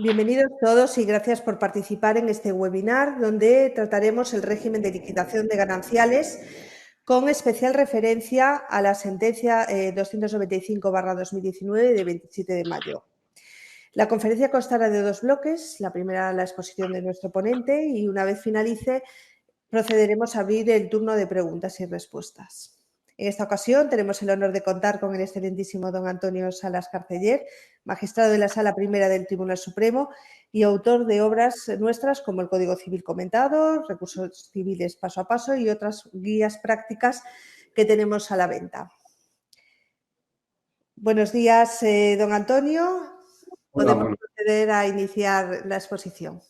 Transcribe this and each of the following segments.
Bienvenidos todos y gracias por participar en este webinar donde trataremos el régimen de liquidación de gananciales con especial referencia a la sentencia 295/2019 de 27 de mayo. La conferencia constará de dos bloques, la primera la exposición de nuestro ponente y una vez finalice procederemos a abrir el turno de preguntas y respuestas. En esta ocasión tenemos el honor de contar con el excelentísimo don Antonio Salas Carceller, magistrado de la Sala Primera del Tribunal Supremo y autor de obras nuestras como el Código Civil comentado, recursos civiles paso a paso y otras guías prácticas que tenemos a la venta. Buenos días, don Antonio. Podemos proceder a iniciar la exposición.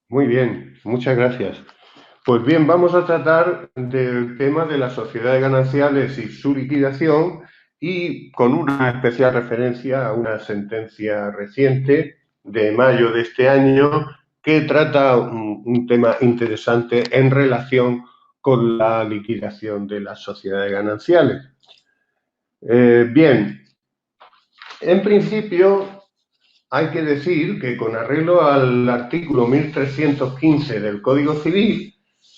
Muy bien, muchas gracias. Pues bien, vamos a tratar del tema de la sociedad de gananciales y su liquidación y con una especial referencia a una sentencia reciente de mayo de este año que trata un tema interesante en relación con la liquidación de las sociedades gananciales. Bien, en principio hay que decir que con arreglo al artículo 1315 del Código Civil,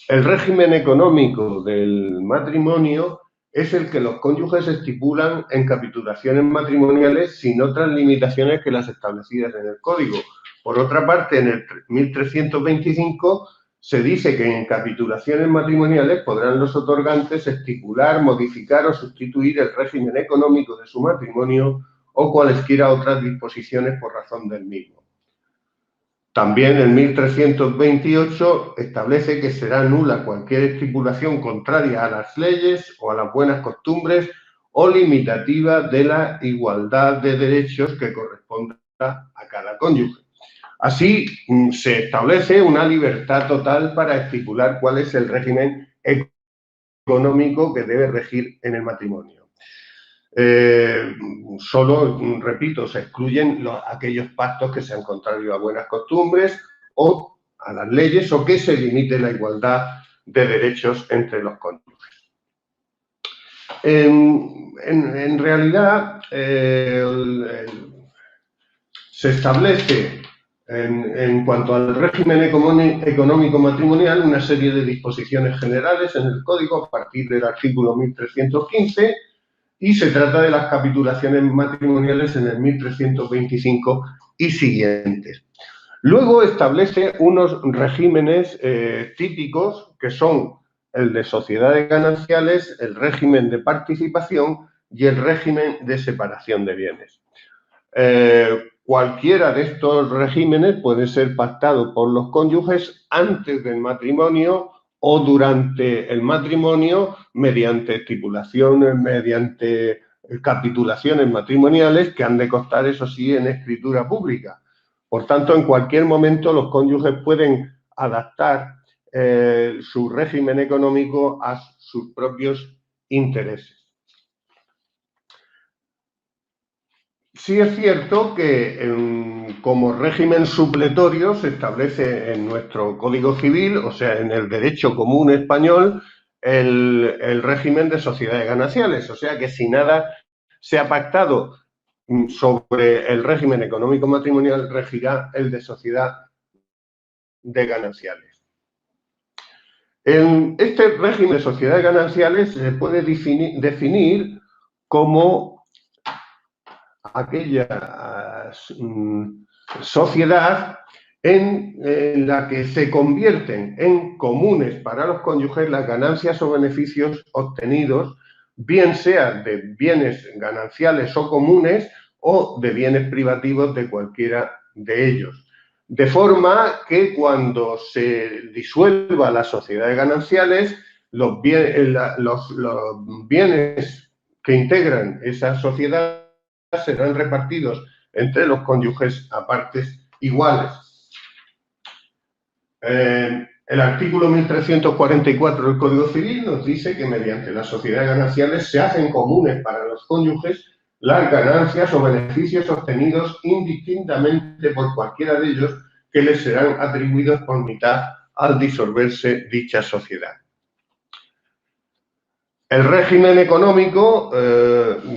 el régimen económico del matrimonio es el que los cónyuges estipulan en capitulaciones matrimoniales sin otras limitaciones que las establecidas en el Código. Por otra parte, en el 1325 se dice que en capitulaciones matrimoniales podrán los otorgantes estipular, modificar o sustituir el régimen económico de su matrimonio o cualesquiera otras disposiciones por razón del mismo. También el 1328 establece que será nula cualquier estipulación contraria a las leyes o a las buenas costumbres o limitativa de la igualdad de derechos que corresponda a cada cónyuge. Así, se establece una libertad total para estipular cuál es el régimen económico que debe regir en el matrimonio. Solo, repito, se excluyen aquellos pactos que sean contrarios a buenas costumbres o a las leyes o que se limite la igualdad de derechos entre los cónyuges. En realidad, se establece en cuanto al régimen económico matrimonial una serie de disposiciones generales en el Código a partir del artículo 1315 y se trata de las capitulaciones matrimoniales en el 1325 y siguientes. Luego establece unos regímenes típicos que son el de sociedades gananciales, el régimen de participación y el régimen de separación de bienes. Cualquiera de estos regímenes puede ser pactado por los cónyuges antes del matrimonio o durante el matrimonio mediante estipulaciones, mediante capitulaciones matrimoniales que han de constar, eso sí, en escritura pública. Por tanto, en cualquier momento los cónyuges pueden adaptar su régimen económico a sus propios intereses. Sí es cierto que como régimen supletorio se establece en nuestro Código Civil, o sea, en el derecho común español, el régimen de sociedades gananciales. O sea que si nada se ha pactado sobre el régimen económico matrimonial, regirá el de sociedad de gananciales. En este régimen de sociedades gananciales se puede definir como aquella sociedad en la que se convierten en comunes para los cónyuges las ganancias o beneficios obtenidos, bien sea de bienes gananciales o comunes o de bienes privativos de cualquiera de ellos. De forma que cuando se disuelva la sociedad de gananciales, los bienes que integran esa sociedad serán repartidos entre los cónyuges a partes iguales. El artículo 1344 del Código Civil nos dice que mediante las sociedades gananciales se hacen comunes para los cónyuges las ganancias o beneficios obtenidos indistintamente por cualquiera de ellos que les serán atribuidos por mitad al disolverse dicha sociedad. El régimen económico,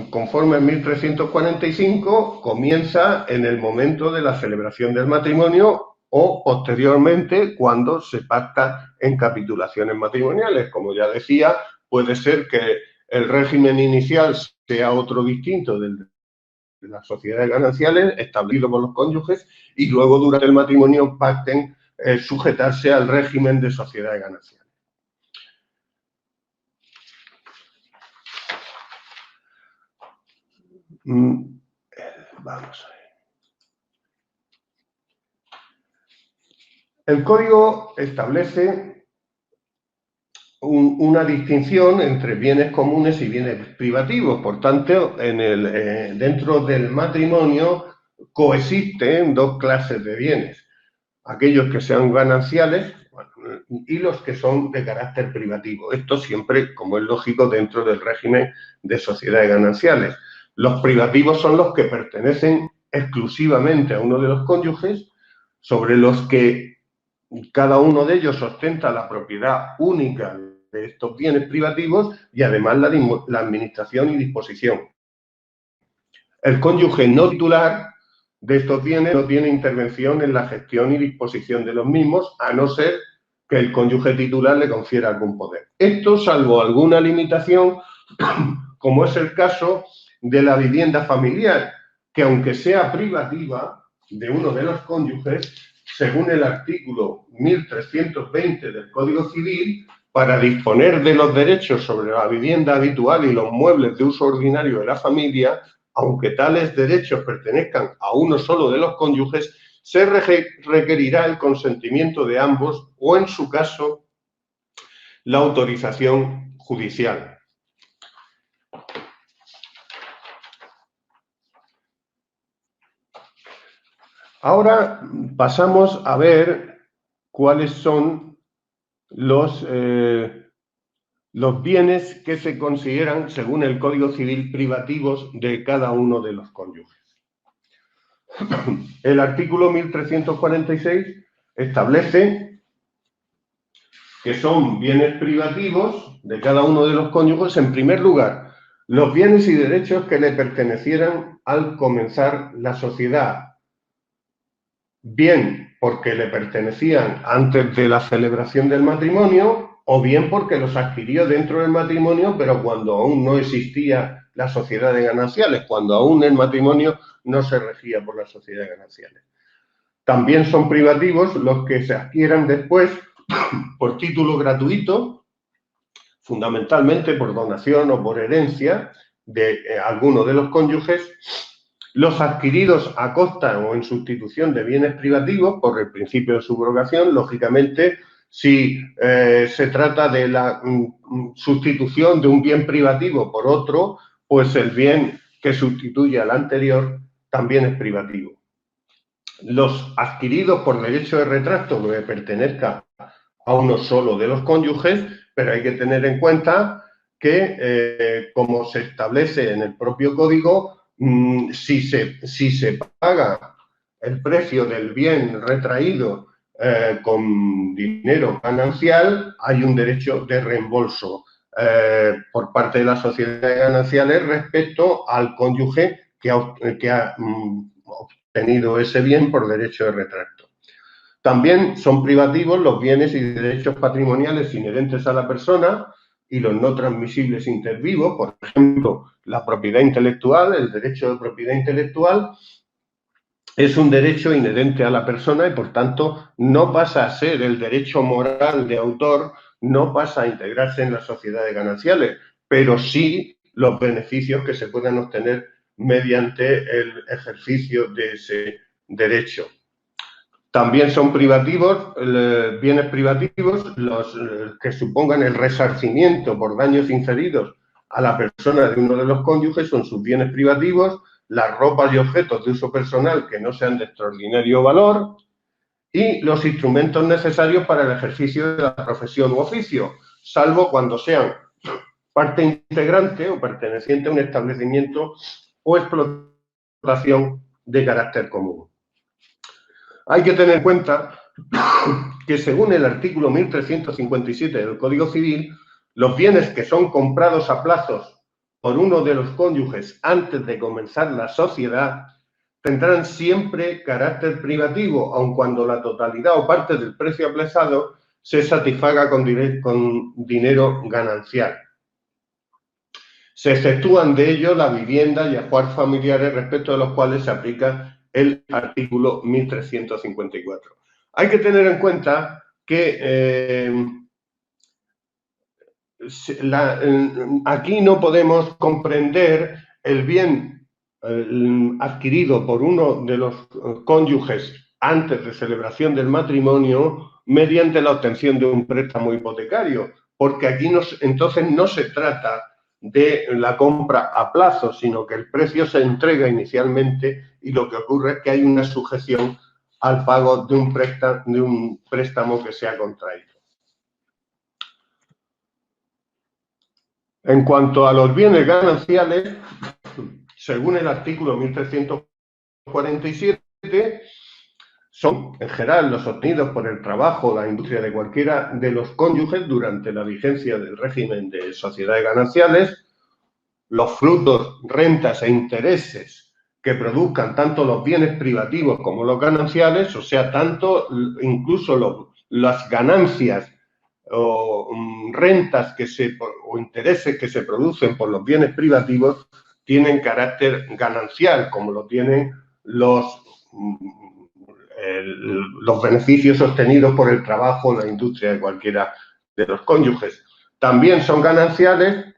conforme al 1345, comienza en el momento de la celebración del matrimonio o posteriormente cuando se pacta en capitulaciones matrimoniales. Como ya decía, puede ser que el régimen inicial sea otro distinto del de las sociedades gananciales establecido por los cónyuges y luego durante el matrimonio pacten sujetarse al régimen de sociedades gananciales. Vamos a ver. El código establece una distinción entre bienes comunes y bienes privativos. Por tanto, dentro del matrimonio coexisten dos clases de bienes. Aquellos que sean gananciales y los que son de carácter privativo. Esto siempre, como es lógico, dentro del régimen de sociedades gananciales. Los privativos son los que pertenecen exclusivamente a uno de los cónyuges, sobre los que cada uno de ellos ostenta la propiedad única de estos bienes privativos y además la administración y disposición. El cónyuge no titular de estos bienes no tiene intervención en la gestión y disposición de los mismos, a no ser que el cónyuge titular le confiera algún poder. Esto salvo alguna limitación, como es el caso de la vivienda familiar, que aunque sea privativa de uno de los cónyuges, según el artículo 1320 del Código Civil, para disponer de los derechos sobre la vivienda habitual y los muebles de uso ordinario de la familia, aunque tales derechos pertenezcan a uno solo de los cónyuges, se requerirá el consentimiento de ambos o, en su caso, la autorización judicial. Ahora pasamos a ver cuáles son los bienes que se consideran, según el Código Civil, privativos de cada uno de los cónyuges. El artículo 1346 establece que son bienes privativos de cada uno de los cónyuges, en primer lugar, los bienes y derechos que le pertenecieran al comenzar la sociedad, bien porque le pertenecían antes de la celebración del matrimonio, o bien porque los adquirió dentro del matrimonio, pero cuando aún no existía la sociedad de gananciales, cuando aún el matrimonio no se regía por la sociedad de gananciales. También son privativos los que se adquieran después por título gratuito, fundamentalmente por donación o por herencia de alguno de los cónyuges, los adquiridos a costa o en sustitución de bienes privativos por el principio de subrogación. Lógicamente, si se trata de la sustitución de un bien privativo por otro, pues el bien que sustituye al anterior también es privativo. Los adquiridos por derecho de retracto que pertenezca a uno solo de los cónyuges, pero hay que tener en cuenta que, como se establece en el propio código, si se paga el precio del bien retraído con dinero ganancial, hay un derecho de reembolso por parte de las sociedades gananciales respecto al cónyuge que ha obtenido ese bien por derecho de retracto. También son privativos los bienes y derechos patrimoniales inherentes a la persona y los no transmisibles intervivos, por ejemplo, la propiedad intelectual. El derecho de propiedad intelectual es un derecho inherente a la persona y, por tanto, no pasa a ser el derecho moral de autor, no pasa a integrarse en las sociedades gananciales, pero sí los beneficios que se puedan obtener mediante el ejercicio de ese derecho. También son privativos, bienes privativos, los que supongan el resarcimiento por daños inferidos a la persona de uno de los cónyuges, son sus bienes privativos, las ropas y objetos de uso personal que no sean de extraordinario valor y los instrumentos necesarios para el ejercicio de la profesión u oficio, salvo cuando sean parte integrante o perteneciente a un establecimiento o explotación de carácter común. Hay que tener en cuenta que, según el artículo 1357 del Código Civil, Los bienes que son comprados a plazos por uno de los cónyuges antes de comenzar la sociedad tendrán siempre carácter privativo, aun cuando la totalidad o parte del precio aplazado se satisfaga con dinero ganancial. Se exceptúan de ello la vivienda y ajuar familiares, respecto de los cuales se aplica el artículo 1354. Hay que tener en cuenta que aquí no podemos comprender el bien adquirido por uno de los cónyuges antes de celebración del matrimonio mediante la obtención de un préstamo hipotecario, porque aquí entonces no se trata de la compra a plazo, sino que el precio se entrega inicialmente y lo que ocurre es que hay una sujeción al pago de un préstamo que se ha contraído. En cuanto a los bienes gananciales, según el artículo 1347, son en general los obtenidos por el trabajo o la industria de cualquiera de los cónyuges durante la vigencia del régimen de sociedades gananciales, los frutos, rentas e intereses que produzcan tanto los bienes privativos como los gananciales, o sea, tanto incluso las ganancias o rentas o intereses que se producen por los bienes privativos tienen carácter ganancial, como lo tienen los beneficios obtenidos por el trabajo o la industria de cualquiera de los cónyuges. También son gananciales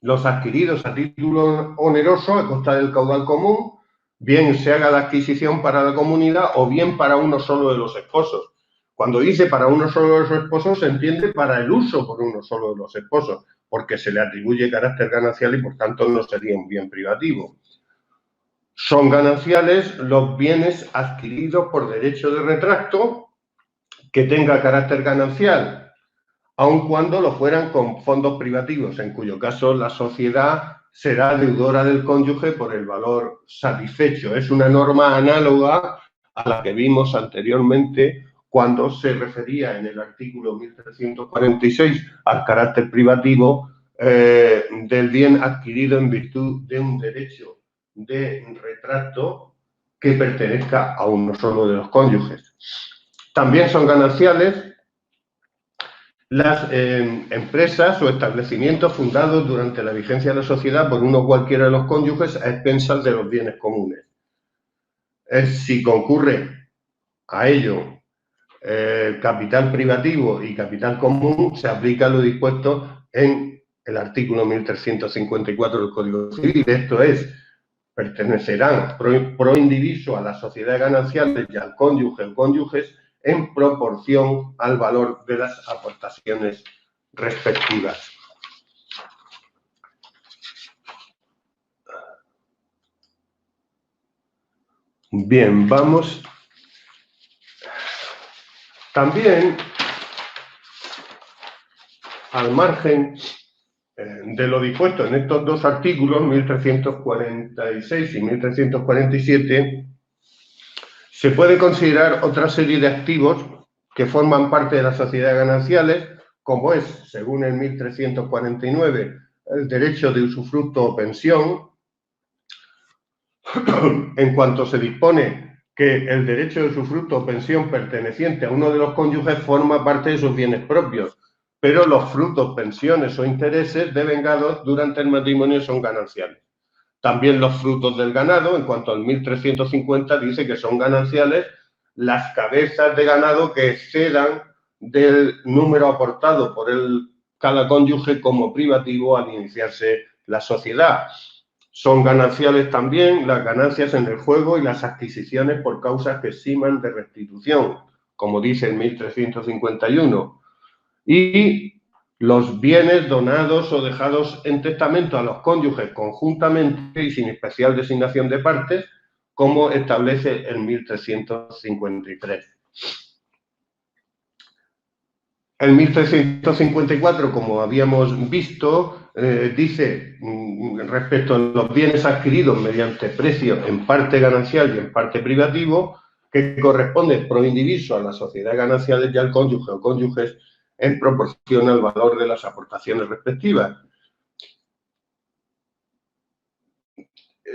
los adquiridos a título oneroso a costa del caudal común, bien se haga la adquisición para la comunidad o bien para uno solo de los esposos. Cuando dice para uno solo de los esposos, se entiende para el uso por uno solo de los esposos, porque se le atribuye carácter ganancial y por tanto no sería un bien privativo. Son gananciales los bienes adquiridos por derecho de retracto que tenga carácter ganancial, aun cuando lo fueran con fondos privativos, en cuyo caso la sociedad será deudora del cónyuge por el valor satisfecho. Es una norma análoga a la que vimos anteriormente cuando se refería en el artículo 1346 al carácter privativo del bien adquirido en virtud de un derecho de retracto que pertenezca a uno solo de los cónyuges. También son gananciales las empresas o establecimientos fundados durante la vigencia de la sociedad por uno o cualquiera de los cónyuges a expensas de los bienes comunes. Si concurre a ello capital privativo y capital común, se aplica lo dispuesto en el artículo 1354 del Código Civil. Esto es, pertenecerán pro indiviso a la sociedad ganancial y al cónyuge o cónyuges en proporción al valor de las aportaciones respectivas. Bien, vamos. También, al margen de lo dispuesto en estos dos artículos, 1346 y 1347, se puede considerar otra serie de activos que forman parte de las sociedades gananciales, como es, según el 1349, el derecho de usufructo o pensión, en cuanto se dispone que el derecho de usufructo o pensión perteneciente a uno de los cónyuges forma parte de sus bienes propios, pero los frutos, pensiones o intereses devengados durante el matrimonio son gananciales. También los frutos del ganado, en cuanto al 1350, dice que son gananciales las cabezas de ganado que excedan del número aportado por cada cónyuge como privativo al iniciarse la sociedad. Son gananciales también las ganancias en el juego y las adquisiciones por causas que eximan de restitución, como dice el 1351. Y los bienes donados o dejados en testamento a los cónyuges conjuntamente y sin especial designación de partes, como establece el 1353. El 1354, como habíamos visto, dice respecto a los bienes adquiridos mediante precio en parte ganancial y en parte privativo, que corresponde pro indiviso a las sociedades gananciales y al cónyuge o cónyuges en proporción al valor de las aportaciones respectivas.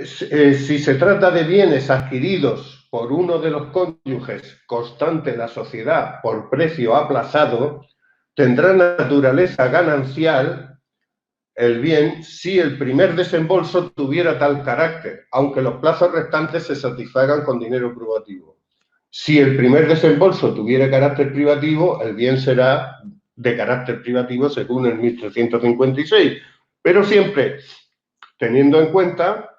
Si se trata de bienes adquiridos por uno de los cónyuges constante en la sociedad por precio aplazado, tendrá naturaleza ganancial el bien si el primer desembolso tuviera tal carácter, aunque los plazos restantes se satisfagan con dinero privativo. Si el primer desembolso tuviera carácter privativo, el bien será de carácter privativo según el 1356, pero siempre teniendo en cuenta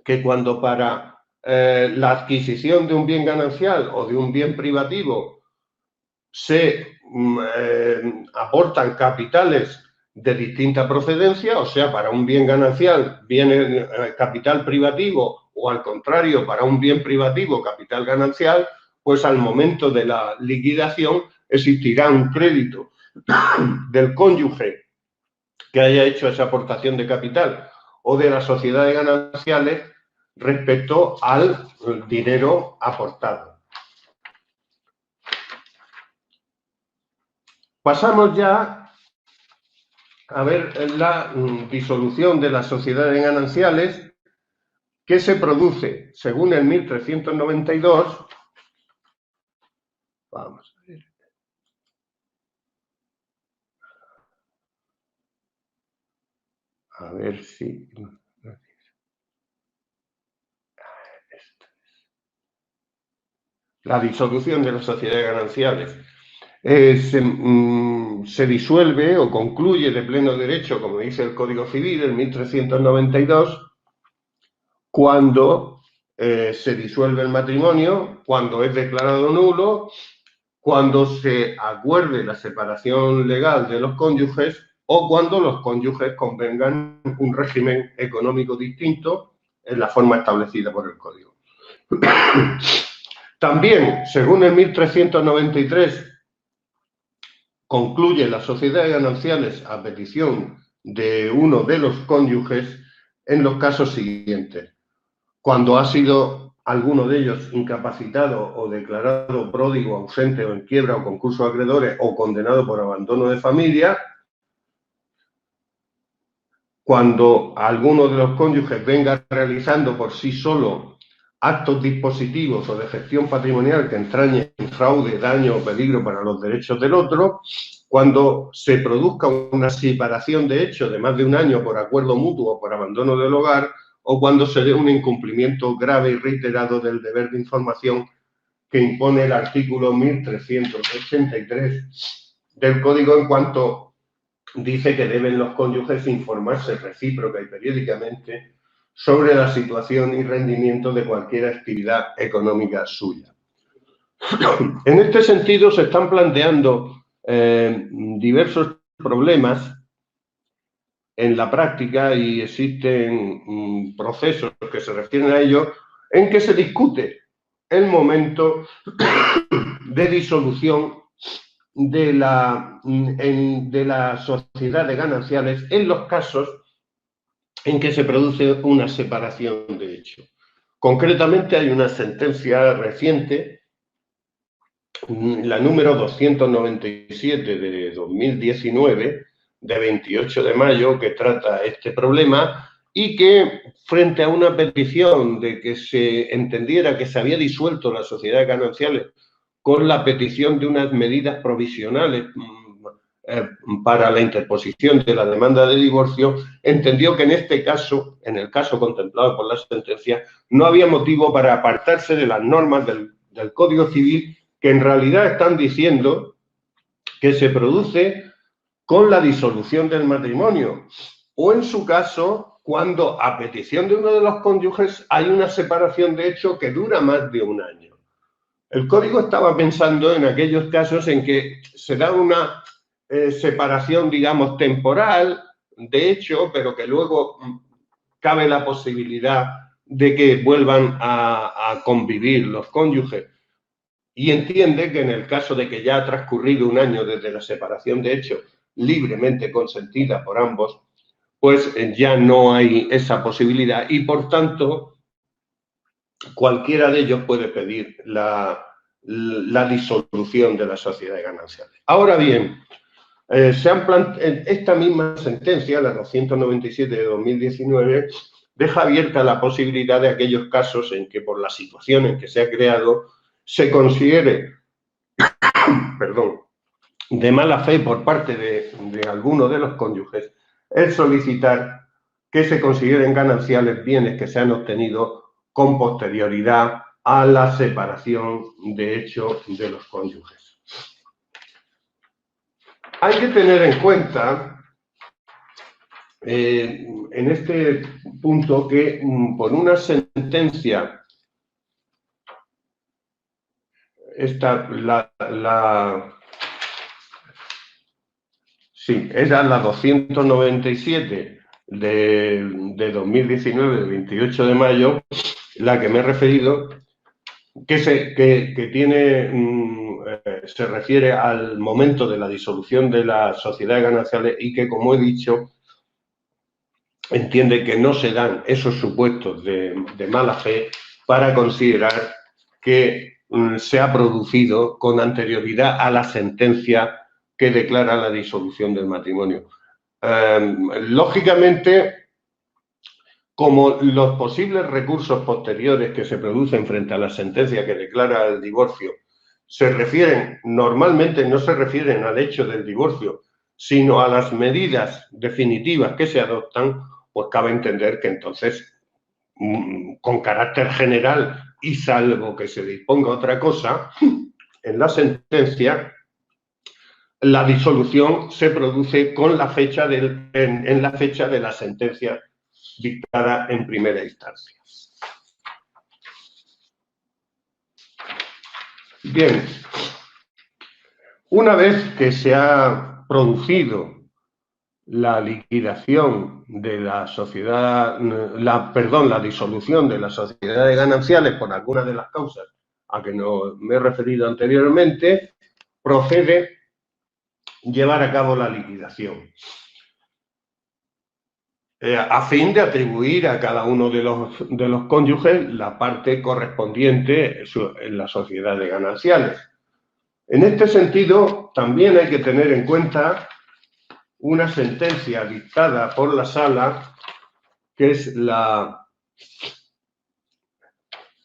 que cuando para la adquisición de un bien ganancial o de un bien privativo se aportan capitales de distinta procedencia, o sea, para un bien ganancial viene capital privativo o al contrario, para un bien privativo capital ganancial, pues al momento de la liquidación existirá un crédito del cónyuge que haya hecho esa aportación de capital o de las sociedades gananciales respecto al dinero aportado. Pasamos ya a ver la disolución de las sociedades gananciales que se produce según el 1392. Vamos a ver. A ver si... La disolución de las sociedades gananciales se disuelve o concluye de pleno derecho, como dice el Código Civil, en 1392, cuando se disuelve el matrimonio, cuando es declarado nulo, cuando se acuerde la separación legal de los cónyuges o cuando los cónyuges convengan un régimen económico distinto en la forma establecida por el Código. También, según el 1393, concluye las sociedades gananciales a petición de uno de los cónyuges en los casos siguientes: cuando ha sido alguno de ellos incapacitado o declarado pródigo, ausente o en quiebra o concurso de acreedores o condenado por abandono de familia, cuando alguno de los cónyuges venga realizando por sí solo actos dispositivos o de gestión patrimonial que entrañen fraude, daño o peligro para los derechos del otro, cuando se produzca una separación de hecho de más de un año por acuerdo mutuo o por abandono del hogar, o cuando se dé un incumplimiento grave y reiterado del deber de información que impone el artículo 1383 del Código, en cuanto dice que deben los cónyuges informarse recíproca y periódicamente sobre la situación y rendimiento de cualquier actividad económica suya. En este sentido, se están planteando diversos problemas en la práctica y existen procesos que se refieren a ello en que se discute el momento de disolución de la sociedad de gananciales en los casos en que se produce una separación de hecho. Concretamente hay una sentencia reciente, la número 297 de 2019, de 28 de mayo, que trata este problema y que, frente a una petición de que se entendiera que se había disuelto las sociedades gananciales con la petición de unas medidas provisionales para la interposición de la demanda de divorcio, entendió que en este caso, en el caso contemplado por la sentencia, no había motivo para apartarse de las normas del Código Civil, que en realidad están diciendo que se produce con la disolución del matrimonio, o en su caso, cuando a petición de uno de los cónyuges hay una separación de hecho que dura más de un año. El Código estaba pensando en aquellos casos en que se da una separación, digamos, temporal, de hecho, pero que luego cabe la posibilidad de que vuelvan a convivir los cónyuges. Y entiende que en el caso de que ya ha transcurrido un año desde la separación de hecho, libremente consentida por ambos, pues ya no hay esa posibilidad y, por tanto, cualquiera de ellos puede pedir la disolución de la sociedad ganancial. Ahora bien, esta misma sentencia, la 297 de 2019, deja abierta la posibilidad de aquellos casos en que por la situación en que se ha creado se considere, de mala fe por parte de alguno de los cónyuges el solicitar que se consideren gananciales bienes que se han obtenido con posterioridad a la separación de hecho de los cónyuges. Hay que tener en cuenta en este punto que por una sentencia, era la 297 de 2019, del 28 de mayo, la que me he referido, que se refiere al momento de la disolución de las sociedades gananciales y que, como he dicho, entiende que no se dan esos supuestos de mala fe para considerar que se ha producido con anterioridad a la sentencia que declara la disolución del matrimonio. Lógicamente, como los posibles recursos posteriores que se producen frente a la sentencia que declara el divorcio normalmente no se refieren al hecho del divorcio, sino a las medidas definitivas que se adoptan, pues cabe entender que entonces, con carácter general y salvo que se disponga otra cosa, en la sentencia la disolución se produce con la fecha en la fecha de la sentencia dictada en primera instancia. Bien, una vez que se ha producido la liquidación de la sociedad, la disolución de las sociedades gananciales por alguna de las causas a que no me he referido anteriormente, procede llevar a cabo la liquidación, a fin de atribuir a cada uno de los cónyuges la parte correspondiente en las sociedades gananciales. En este sentido, también hay que tener en cuenta una sentencia dictada por la Sala, que es la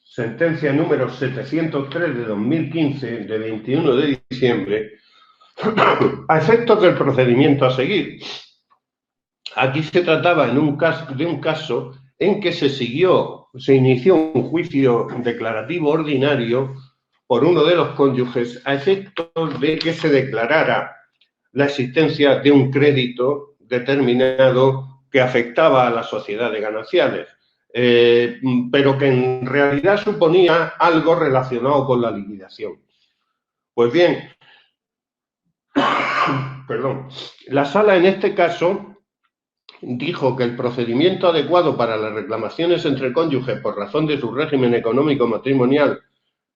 sentencia número 703 de 2015, de 21 de diciembre, a efectos del procedimiento a seguir. Aquí se trataba de un caso en que se inició un juicio declarativo ordinario por uno de los cónyuges a efectos de que se declarara la existencia de un crédito determinado que afectaba a las sociedades gananciales, pero que en realidad suponía algo relacionado con la liquidación. Pues bien, la Sala en este caso dijo que el procedimiento adecuado para las reclamaciones entre cónyuges por razón de su régimen económico matrimonial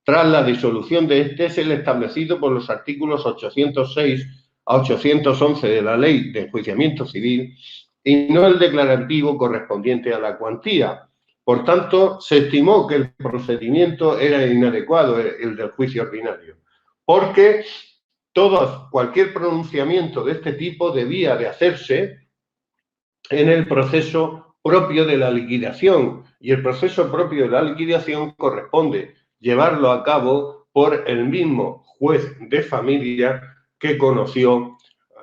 tras la disolución de este es el establecido por los artículos 806 a 811 de la Ley de Enjuiciamiento Civil y no el declarativo correspondiente a la cuantía. Por tanto, se estimó que el procedimiento era inadecuado, el del juicio ordinario, porque cualquier pronunciamiento de este tipo debía de hacerse en el proceso propio de la liquidación, y el proceso propio de la liquidación corresponde llevarlo a cabo por el mismo juez de familia que conoció,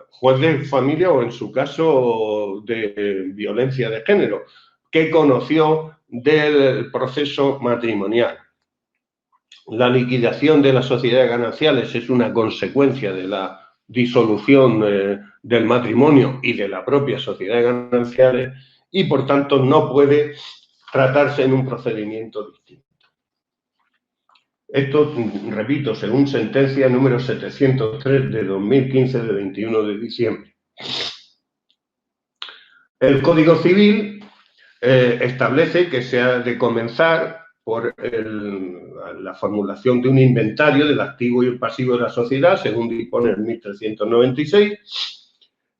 juez de familia o en su caso de violencia de género, que conoció del proceso matrimonial. La liquidación de las sociedades gananciales es una consecuencia de la disolución del matrimonio y de la propia sociedad gananciales y, por tanto, no puede tratarse en un procedimiento distinto. Esto, repito, según sentencia número 703 de 2015 de 21 de diciembre. El Código Civil establece que se ha de comenzar por la formulación de un inventario del activo y el pasivo de la sociedad, según dispone el 1396.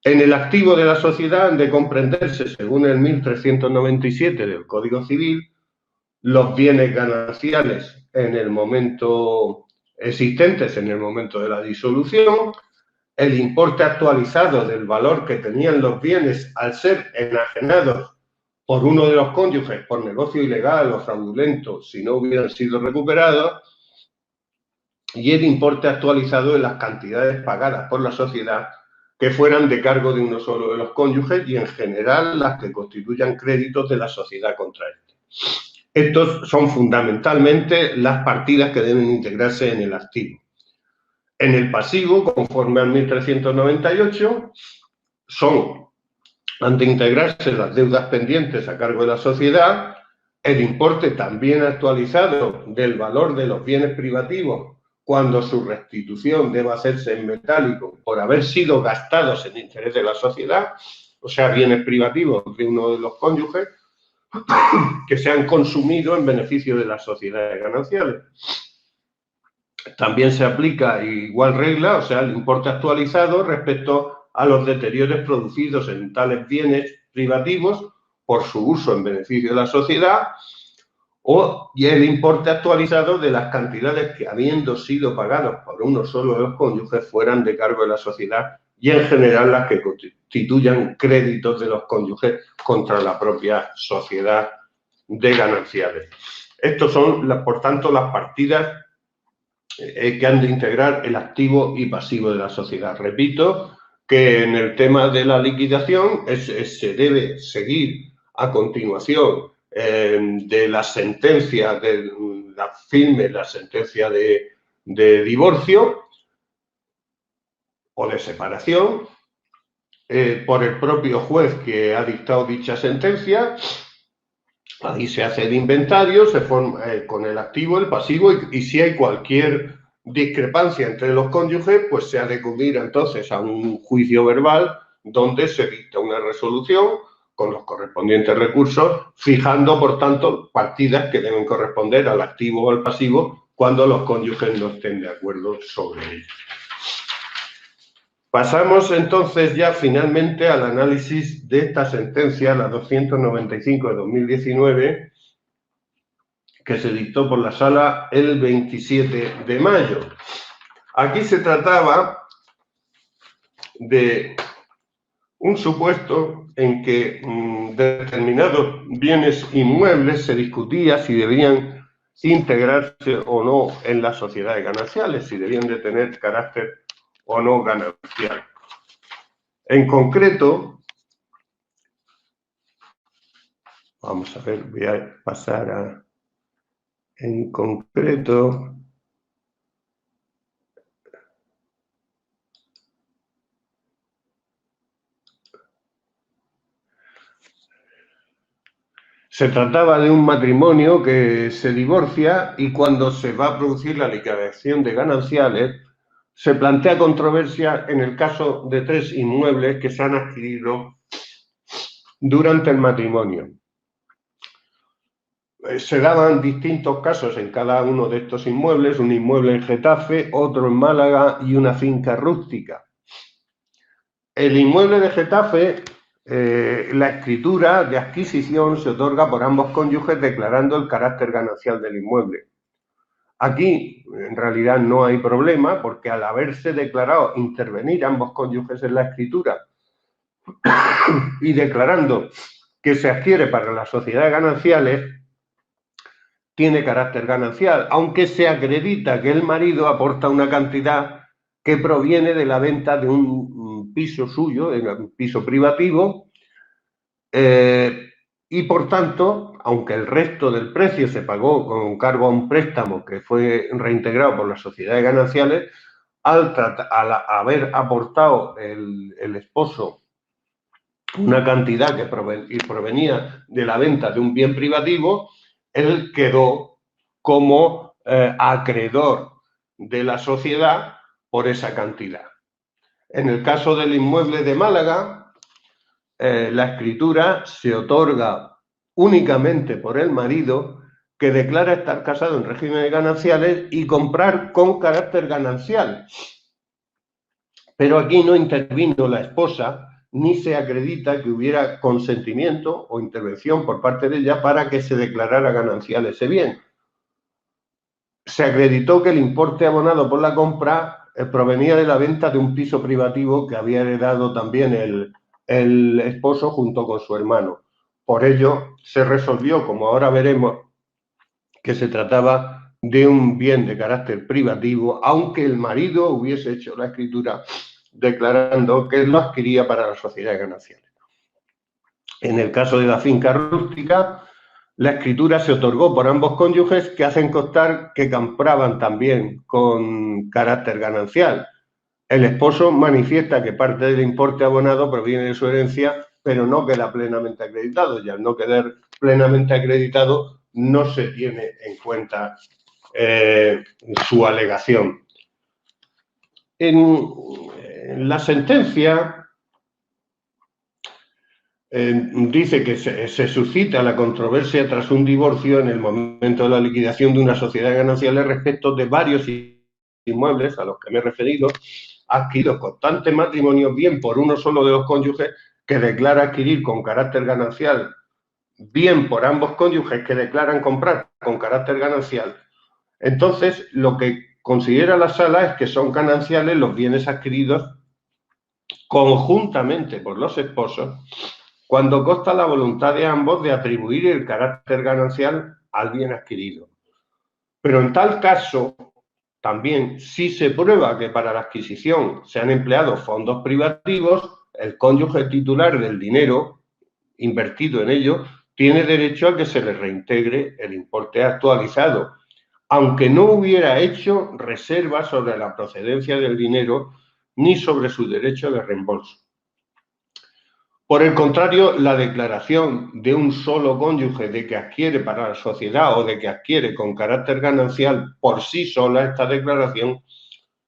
En el activo de la sociedad han de comprenderse, según el 1397 del Código Civil, los bienes gananciales en el momento existentes en el momento de la disolución, el importe actualizado del valor que tenían los bienes al ser enajenados por uno de los cónyuges por negocio ilegal o fraudulento si no hubieran sido recuperados, y el importe actualizado de las cantidades pagadas por la sociedad que fueran de cargo de uno solo de los cónyuges y en general las que constituyan créditos de la sociedad contraente. Estos son fundamentalmente las partidas que deben integrarse en el activo. En el pasivo, conforme al 1398, han de integrarse las deudas pendientes a cargo de la sociedad, el importe también actualizado del valor de los bienes privativos cuando su restitución deba hacerse en metálico por haber sido gastados en interés de la sociedad, o sea, bienes privativos de uno de los cónyuges, que se han consumido en beneficio de las sociedades gananciales. También se aplica igual regla, o sea, el importe actualizado respecto a los deterioros producidos en tales bienes privativos por su uso en beneficio de la sociedad, y el importe actualizado de las cantidades que, habiendo sido pagados por uno solo de los cónyuges, fueran de cargo de la sociedad y, en general, las que constituyan créditos de los cónyuges contra la propia sociedad de gananciales. Estos son, por tanto, las partidas que han de integrar el activo y pasivo de la sociedad. Repito que en el tema de la liquidación se debe seguir a continuación de la sentencia, de la firme, la sentencia de divorcio o de separación por el propio juez que ha dictado dicha sentencia. Ahí se hace el inventario, se forma con el activo, el pasivo, y si hay cualquier discrepancia entre los cónyuges, pues se ha de acudir entonces a un juicio verbal donde se dicta una resolución con los correspondientes recursos, fijando, por tanto, partidas que deben corresponder al activo o al pasivo cuando los cónyuges no estén de acuerdo sobre ello. Pasamos entonces ya finalmente al análisis de esta sentencia, la 295 de 2019, que se dictó por la Sala el 27 de mayo. Aquí se trataba de un supuesto en que determinados bienes inmuebles se discutía si debían integrarse o no en las sociedades gananciales, si debían de tener carácter o no ganancial. En concreto, vamos a ver, voy a pasar a... En concreto, se trataba de un matrimonio que se divorcia y cuando se va a producir la liquidación de gananciales, se plantea controversia en el caso de 3 inmuebles que se han adquirido durante el matrimonio. Se daban distintos casos en cada uno de estos inmuebles, un inmueble en Getafe, otro en Málaga y una finca rústica. El inmueble de Getafe, la escritura de adquisición se otorga por ambos cónyuges declarando el carácter ganancial del inmueble. Aquí, en realidad, no hay problema porque al haberse declarado intervenir ambos cónyuges en la escritura y declarando que se adquiere para las sociedades gananciales, tiene carácter ganancial, aunque se acredita que el marido aporta una cantidad que proviene de la venta de un piso suyo, de un piso privativo, y por tanto, aunque el resto del precio se pagó con cargo a un préstamo que fue reintegrado por las sociedades gananciales, al haber aportado el esposo una cantidad que provenía de la venta de un bien privativo, él quedó como acreedor de la sociedad por esa cantidad. En el caso del inmueble de Málaga, la escritura se otorga únicamente por el marido que declara estar casado en régimen de gananciales y comprar con carácter ganancial. Pero aquí no intervino la esposa ni se acredita que hubiera consentimiento o intervención por parte de ella para que se declarara ganancial ese bien. Se acreditó que el importe abonado por la compra provenía de la venta de un piso privativo que había heredado también el esposo junto con su hermano. Por ello, se resolvió, como ahora veremos, que se trataba de un bien de carácter privativo, aunque el marido hubiese hecho la escritura declarando que lo adquiría para las sociedades gananciales. En el caso de la finca rústica, la escritura se otorgó por ambos cónyuges, que hacen constar que compraban también con carácter ganancial. El esposo manifiesta que parte del importe abonado proviene de su herencia, pero no queda plenamente acreditado, y al no quedar plenamente acreditado no se tiene en cuenta su alegación. En la sentencia dice que se suscita la controversia tras un divorcio en el momento de la liquidación de una sociedad ganancial respecto de varios inmuebles a los que me he referido, adquiridos constantes matrimonios, bien por uno solo de los cónyuges que declara adquirir con carácter ganancial, bien por ambos cónyuges que declaran comprar con carácter ganancial. Entonces, lo que considera la sala es que son gananciales los bienes adquiridos conjuntamente por los esposos, cuando consta la voluntad de ambos de atribuir el carácter ganancial al bien adquirido. Pero en tal caso, también, si se prueba que para la adquisición se han empleado fondos privativos, el cónyuge titular del dinero invertido en ello tiene derecho a que se le reintegre el importe actualizado, aunque no hubiera hecho reserva sobre la procedencia del dinero ni sobre su derecho de reembolso. Por el contrario, la declaración de un solo cónyuge de que adquiere para la sociedad o de que adquiere con carácter ganancial por sí sola, esta declaración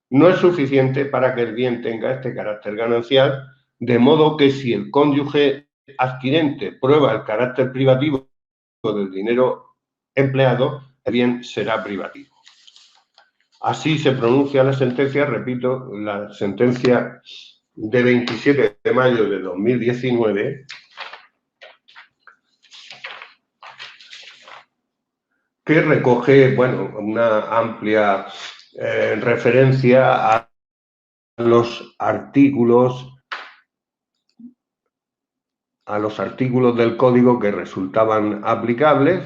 no es suficiente para que el bien tenga este carácter ganancial, de modo que si el cónyuge adquirente prueba el carácter privativo del dinero empleado, el bien será privativo. Así se pronuncia la sentencia, repito, la sentencia de 27 de mayo de 2019, que recoge, bueno, una amplia referencia a los artículos del código que resultaban aplicables,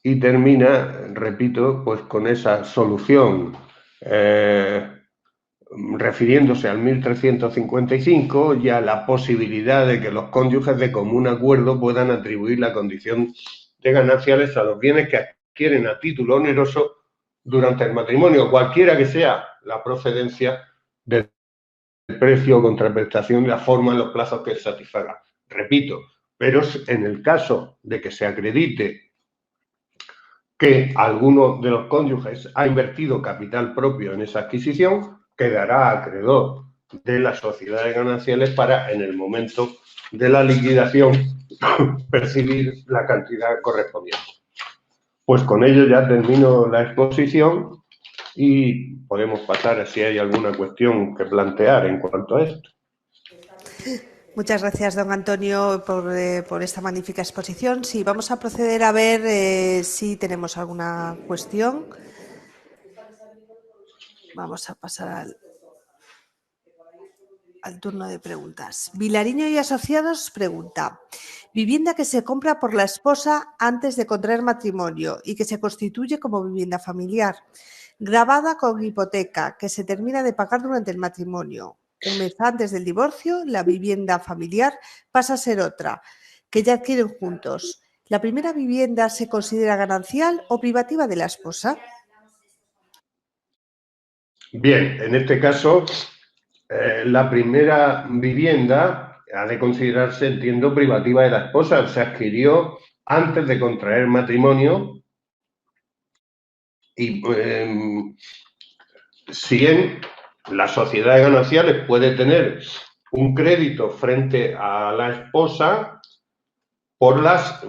y termina, repito, pues con esa solución refiriéndose al 1355 y a la posibilidad de que los cónyuges de común acuerdo puedan atribuir la condición de gananciales a los bienes que adquieren a título oneroso durante el matrimonio, cualquiera que sea la procedencia del precio o contraprestación, la forma, los plazos que satisfaga. Repito, pero en el caso de que se acredite que alguno de los cónyuges ha invertido capital propio en esa adquisición, quedará acreedor de las sociedades gananciales para, en el momento de la liquidación, percibir la cantidad correspondiente. Pues con ello ya termino la exposición y podemos pasar a si hay alguna cuestión que plantear en cuanto a esto. Muchas gracias, don Antonio, por esta magnífica exposición. Sí, vamos a proceder a ver si tenemos alguna cuestión. Vamos a pasar al turno de preguntas. Vilariño y Asociados pregunta: vivienda que se compra por la esposa antes de contraer matrimonio y que se constituye como vivienda familiar, gravada con hipoteca, que se termina de pagar durante el matrimonio. Un mes antes del divorcio, la vivienda familiar pasa a ser otra, que ya adquieren juntos. ¿La primera vivienda se considera ganancial o privativa de la esposa? Bien, en este caso, la primera vivienda ha de considerarse, entiendo, privativa de la esposa. Se adquirió antes de contraer matrimonio y si bien las sociedades gananciales puede tener un crédito frente a la esposa por las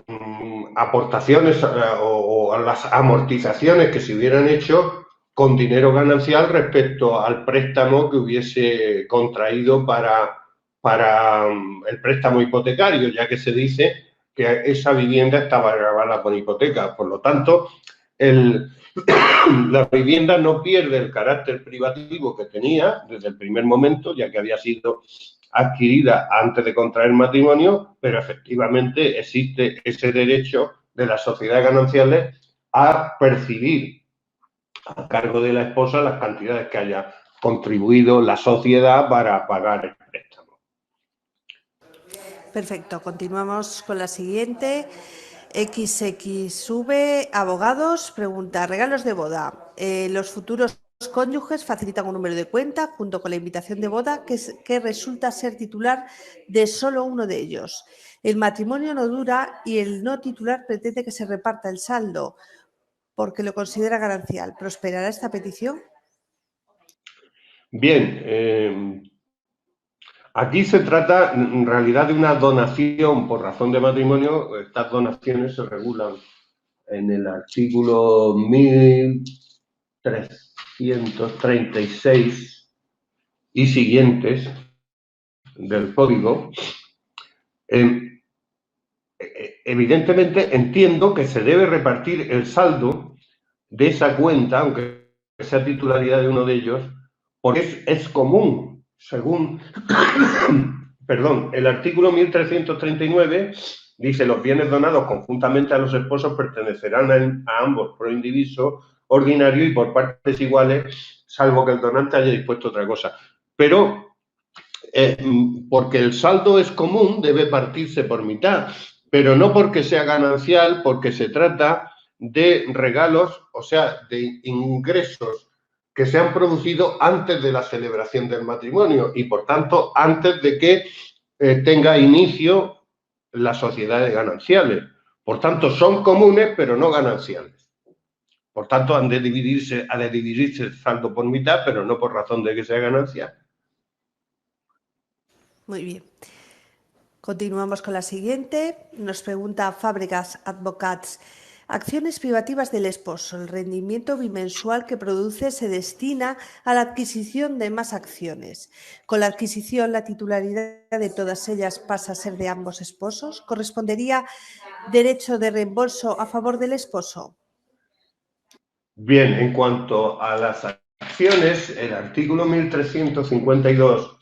aportaciones o las amortizaciones que se hubieran hecho con dinero ganancial respecto al préstamo que hubiese contraído para el préstamo hipotecario, ya que se dice que esa vivienda estaba gravada con hipoteca. Por lo tanto, la vivienda no pierde el carácter privativo que tenía desde el primer momento, ya que había sido adquirida antes de contraer matrimonio, pero efectivamente existe ese derecho de las sociedades gananciales a percibir a cargo de la esposa las cantidades que haya contribuido la sociedad para pagar el préstamo. Perfecto, continuamos con la siguiente. XXV, abogados, pregunta, regalos de boda. Los futuros cónyuges facilitan un número de cuenta junto con la invitación de boda que resulta ser titular de solo uno de ellos. El matrimonio no dura y el no titular pretende que se reparta el saldo porque lo considera ganancial. ¿Prosperará esta petición? Bien, aquí se trata en realidad de una donación por razón de matrimonio. Estas donaciones se regulan en el artículo 1336 y siguientes del Código. Evidentemente entiendo que se debe repartir el saldo de esa cuenta, aunque sea titularidad de uno de ellos, porque es común, según perdón, el artículo 1339 dice: los bienes donados conjuntamente a los esposos pertenecerán a ambos pro indiviso ordinario y por partes iguales, salvo que el donante haya dispuesto otra cosa. Pero porque el saldo es común, debe partirse por mitad, pero no porque sea ganancial, porque se trata de regalos, o sea, de ingresos que se han producido antes de la celebración del matrimonio y, por tanto, antes de que tenga inicio las sociedades gananciales. Por tanto, son comunes, pero no gananciales. Por tanto, ha de dividirse el saldo por mitad, pero no por razón de que sea ganancial. Muy bien. Continuamos con la siguiente. Nos pregunta Fábregas Advocats. Acciones privativas del esposo. El rendimiento bimensual que produce se destina a la adquisición de más acciones. Con la adquisición, la titularidad de todas ellas pasa a ser de ambos esposos. ¿Correspondería derecho de reembolso a favor del esposo? Bien, en cuanto a las acciones, el artículo 1352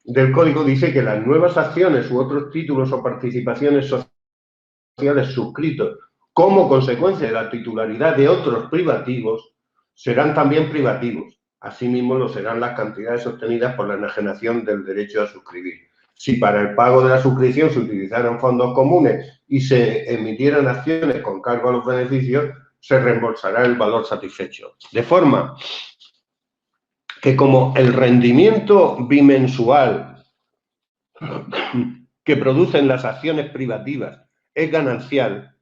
del Código dice que las nuevas acciones u otros títulos o participaciones sociales suscritos como consecuencia de la titularidad de otros privativos serán también privativos. Asimismo, lo serán las cantidades obtenidas por la enajenación del derecho a suscribir. Si para el pago de la suscripción se utilizaran fondos comunes y se emitieran acciones con cargo a los beneficios, se reembolsará el valor satisfecho. De forma que, como el rendimiento bimensual que producen las acciones privativas es ganancial,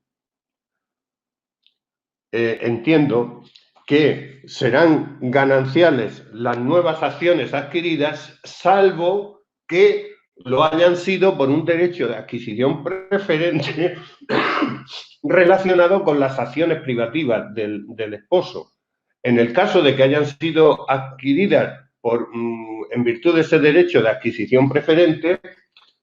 entiendo que serán gananciales las nuevas acciones adquiridas, salvo que lo hayan sido por un derecho de adquisición preferente relacionado con las acciones privativas del esposo. En el caso de que hayan sido adquiridas en virtud de ese derecho de adquisición preferente,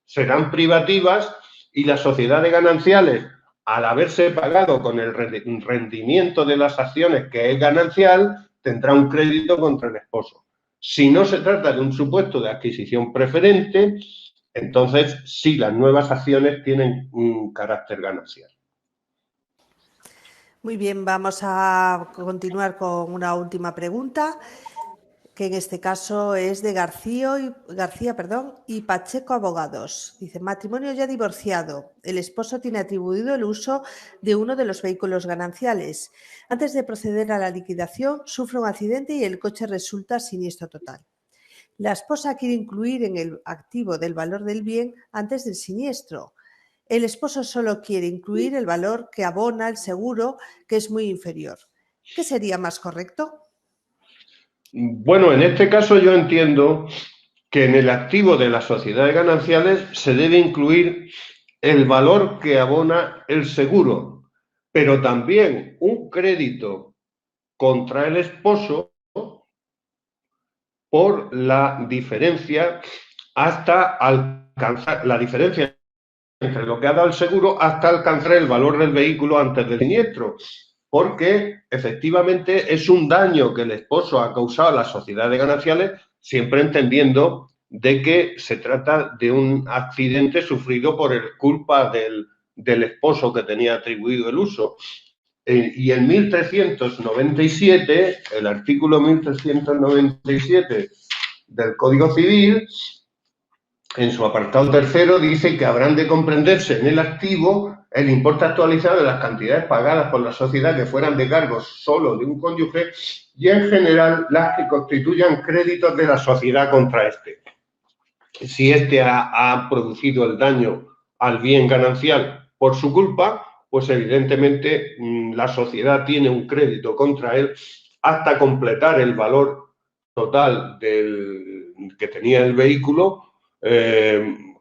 serán privativas y las sociedades gananciales, al haberse pagado con el rendimiento de las acciones que es ganancial, tendrá un crédito contra el esposo. Si no se trata de un supuesto de adquisición preferente, entonces sí, las nuevas acciones tienen un carácter ganancial. Muy bien, vamos a continuar con una última pregunta, que en este caso es de García y Pacheco Abogados. Dice: matrimonio ya divorciado. El esposo tiene atribuido el uso de uno de los vehículos gananciales. Antes de proceder a la liquidación, sufre un accidente y el coche resulta siniestro total. La esposa quiere incluir en el activo del valor del bien antes del siniestro. El esposo solo quiere incluir el valor que abona el seguro, que es muy inferior. ¿Qué sería más correcto? Bueno, en este caso yo entiendo que en el activo de las sociedades gananciales se debe incluir el valor que abona el seguro, pero también un crédito contra el esposo por la diferencia hasta alcanzar la diferencia entre lo que ha dado el seguro hasta alcanzar el valor del vehículo antes del siniestro, porque efectivamente es un daño que el esposo ha causado a las sociedades gananciales, siempre entendiendo de que se trata de un accidente sufrido por culpa del esposo que tenía atribuido el uso. Y en 1397, el artículo 1397 del Código Civil, en su apartado tercero, dice que habrán de comprenderse en el activo el importe actualizado de las cantidades pagadas por la sociedad que fueran de cargo solo de un cónyuge y, en general, las que constituyan créditos de la sociedad contra este. Si este ha producido el daño al bien ganancial por su culpa, pues evidentemente la sociedad tiene un crédito contra él hasta completar el valor total que tenía el vehículo,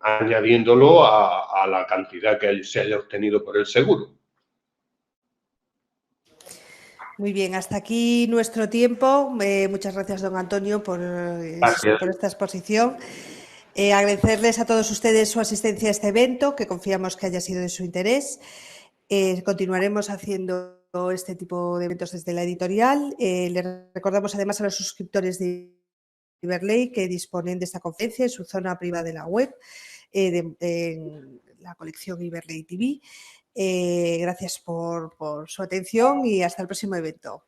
añadiéndolo a la cantidad que se haya obtenido por el seguro. Muy bien, hasta aquí nuestro tiempo. Muchas gracias, don Antonio, por esta exposición. Agradecerles a todos ustedes su asistencia a este evento, que confiamos que haya sido de su interés. Continuaremos haciendo este tipo de eventos desde la editorial. Les recordamos además a los suscriptores de Iberley que disponen de esta conferencia en su zona privada de la web, en la colección Iberley TV. Gracias por su atención y hasta el próximo evento.